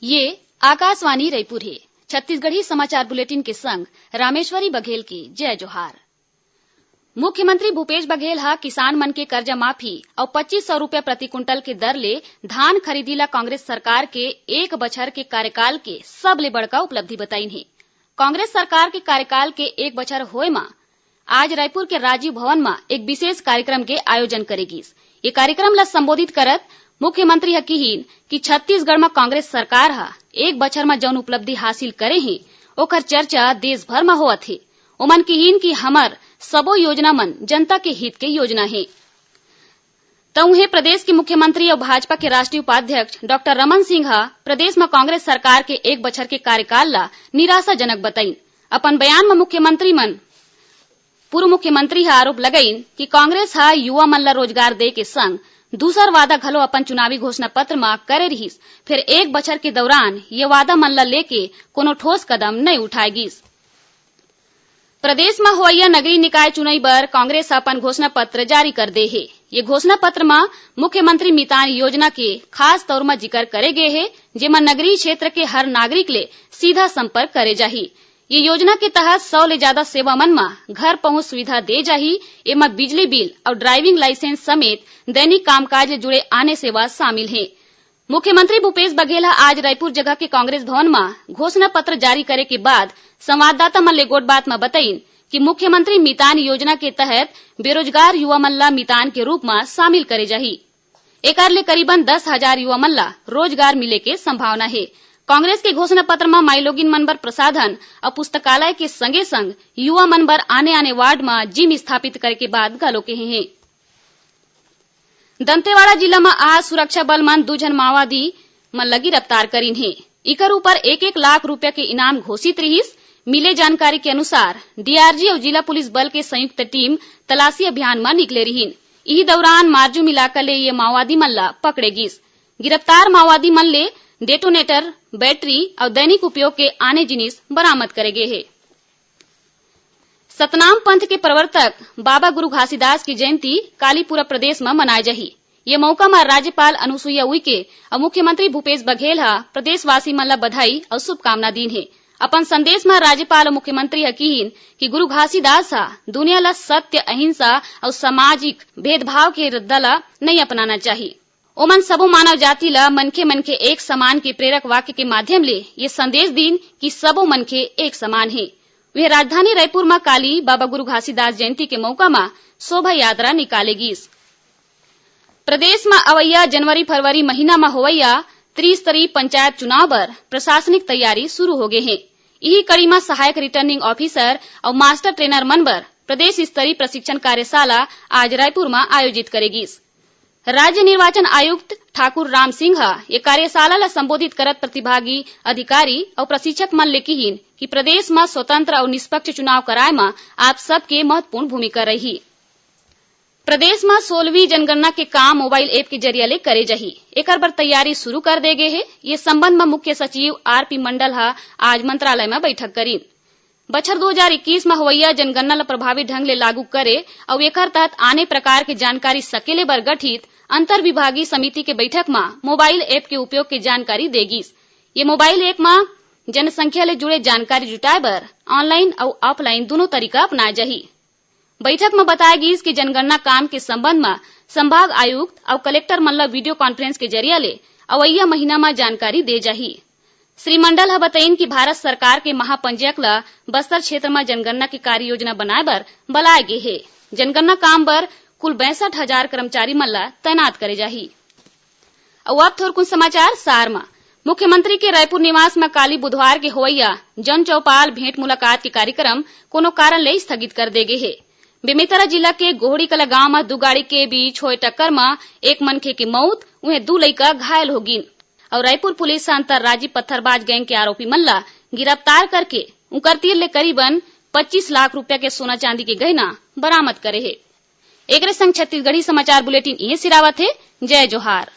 ये आकाशवाणी रायपुर है। छत्तीसगढ़ी समाचार बुलेटिन के संग रामेश्वरी बघेल की जय जोहार। मुख्यमंत्री भूपेश बघेल हा किसान मन के कर्जा माफी और 2500 रुपया प्रति क्विंटल के दर ले धान खरीदीला कांग्रेस सरकार के एक बछर के कार्यकाल के सबले बड़का उपलब्धि बताइन है। कांग्रेस सरकार के कार्यकाल के एक बछर होय मा आज रायपुर के राजीव भवन में एक विशेष कार्यक्रम के आयोजन करेगीस। ये कार्यक्रम ला संबोधित करत मुख्यमंत्री ह कहिन कि छत्तीसगढ़ में कांग्रेस सरकार हा एक बछर में जौन उपलब्धि हासिल करे हे ओकर चर्चा देश भर में होवत है। ओमन कहिन कि हमर सबो योजना मन जनता के हित के योजना है। तउहे प्रदेश के मुख्यमंत्री और भाजपा के राष्ट्रीय उपाध्यक्ष डॉक्टर रमन सिंह हा प्रदेश में कांग्रेस सरकार के एक बछर के कार्यकाल ला निराशाजनक बताइन। अपन बयान में पूर्व मुख्यमंत्री हा आरोप लगाइन कि कांग्रेस हा युवा मन ला रोजगार दे के संग दूसर वादा घलो अपन चुनावी घोषणा पत्र में करे रहिस, फिर एक बछर के दौरान ये वादा मन ला लेके कोनो ठोस कदम नहीं उठाएगिस। प्रदेश में होइया नगरीय निकाय चुनाव बर कांग्रेस अपन घोषणा पत्र जारी कर दे है। ये घोषणा पत्र में मुख्यमंत्री मितान योजना के खास तौर में जिक्र करे गए है, जेमा नगरीय क्षेत्र के हर नागरिक ले सीधा संपर्क करे जाही। ये योजना के तहत 100 ले ज्यादा सेवा मन में घर पहुंच सुविधा दे जाही। एमा बिजली बिल और ड्राइविंग लाइसेंस समेत दैनिक कामकाज से जुड़े आने सेवा शामिल है। मुख्यमंत्री भूपेश बघेल आज रायपुर जगह के कांग्रेस भवन में घोषणा पत्र जारी करे के बाद संवाददाता मन ले गोट बात में बताइन कि मुख्यमंत्री मितान योजना के तहत बेरोजगार युवा मन ला मितान के रूप में शामिल करे जाही। एकर ले करीबन 10,000 युवा मन ला रोजगार मिले के संभावना है। कांग्रेस के घोषणा पत्र में माइलोगिन मन बर प्रसाधन और पुस्तकालय के संगे संग युवा मन बर आने वार्ड में जिम स्थापित करे के बाद घलो के हैं। दंतेवाड़ा जिला में आज सुरक्षा बल मन 2 जन माओवादी मन ला गिरफ्तार करीन है। इकर ऊपर 1-1 लाख रुपया के इनाम घोषित रहिस। मिले जानकारी के अनुसार डीआरजी और जिला पुलिस बल के संयुक्त टीम तलाशी अभियान में निकले रहीन। इही दौरान मार्जुम इलाका ले ये माओवादी मन ला पकड़े गिस। गिरफ्तार माओवादी मन ले डेटोनेटर, बैटरी और दैनिक उपयोग के आने जिनिस बरामद करे गए है। सतनाम पंथ के प्रवर्तक बाबा गुरु घासीदास की जयंती काली पूरा प्रदेश में मनाए जाही। ये मौका में राज्यपाल अनुसुईया उइके और मुख्यमंत्री भूपेश बघेल हा प्रदेशवासी मन ला बधाई और शुभकामना दीन है। अपन संदेश में राज्यपाल और मुख्यमंत्री हा कहिन कि गुरु घासीदास हा दुनिया ला सत्य, अहिंसा और सामाजिक भेदभाव के रद्दा ला नहीं अपनाना चाहिए। ओमन सबो मानव जाति ला मनखे एक समान के प्रेरक वाक्य के माध्यम ले ये संदेश दीन कि सबो मनखे एक समान है। वे राजधानी रायपुर में काली बाबा गुरु घासीदास जयंती के मौका में शोभा यात्रा निकालेगी। प्रदेश में अवैया जनवरी-फरवरी महीना में होवैया त्रिस्तरीय पंचायत चुनाव बर प्रशासनिक तैयारी शुरू हो गए हैं। यही कड़ी में सहायक रिटर्निंग ऑफिसर और मास्टर ट्रेनर मन बर प्रदेश स्तरीय प्रशिक्षण कार्यशाला आज रायपुर में आयोजित करेगी। राज्य निर्वाचन आयुक्त ठाकुर राम सिंह ये कार्यशाला ला संबोधित करत प्रतिभागी अधिकारी और प्रशिक्षक मन ले कहिन कि प्रदेश में स्वतंत्र और निष्पक्ष चुनाव कराए में आप सबके महत्वपूर्ण भूमिका रही। प्रदेश में 16वीं जनगणना के काम मोबाइल ऐप के जरिए ले करे जाही। एकर बर तैयारी शुरू कर दे गए है। ये संबंध में मुख्य सचिव आरपी मंडल आज मंत्रालय में बैठक करीन। बछर 2021 में होवैया जनगणना ला प्रभावी ढंग ले लागू करे और एकर तहत आने प्रकार के जानकारी सकेले बर गठित अंतर विभागीय समिति के बैठक में मोबाइल ऐप के उपयोग के जानकारी देगी। ये मोबाइल ऐप में जनसंख्या ले जुड़े जानकारी जुटाए बर ऑनलाइन और ऑफलाइन दोनों तरीका अपनाए जाही। बैठक में बताया गई कि जनगणना काम के संबंध में संभाग आयुक्त और कलेक्टर मन ला वीडियो कॉन्फ्रेंस के जरिया ले अवैया महीना में जानकारी दे जाही। श्री मंडल बताइन कि भारत सरकार के महापंजीयक ला बस्तर क्षेत्र में जनगणना की कार्य योजना बनाए बर बुलाए गए है। जनगणना काम बर कुल 62,000 कर्मचारी मन ला तैनात करे जाही। अब थोर कुछ समाचार सार में मुख्यमंत्री के रायपुर निवास में काली बुधवार के होवैया जन चौपाल भेंट मुलाकात के कार्यक्रम कोनो कारण ले स्थगित कर दे गए है। बेमेतरा जिला के गोहड़ी कला गांव में 2 गाड़ी के बीच होए टक्कर में एक मनखे की मौत, उन्हें 2 लइका घायल हो गिन और रायपुर पुलिस अंतर्राज्यीय पत्थरबाज गैंग के आरोपी मन ला गिरफ्तार करके उनकर तीर ले करीबन 25 लाख रुपया के सोना चांदी के गहना बरामद करे है। एक संग छत्तीसगढ़ी समाचार बुलेटिन ये सिरावत है। जय जोहार।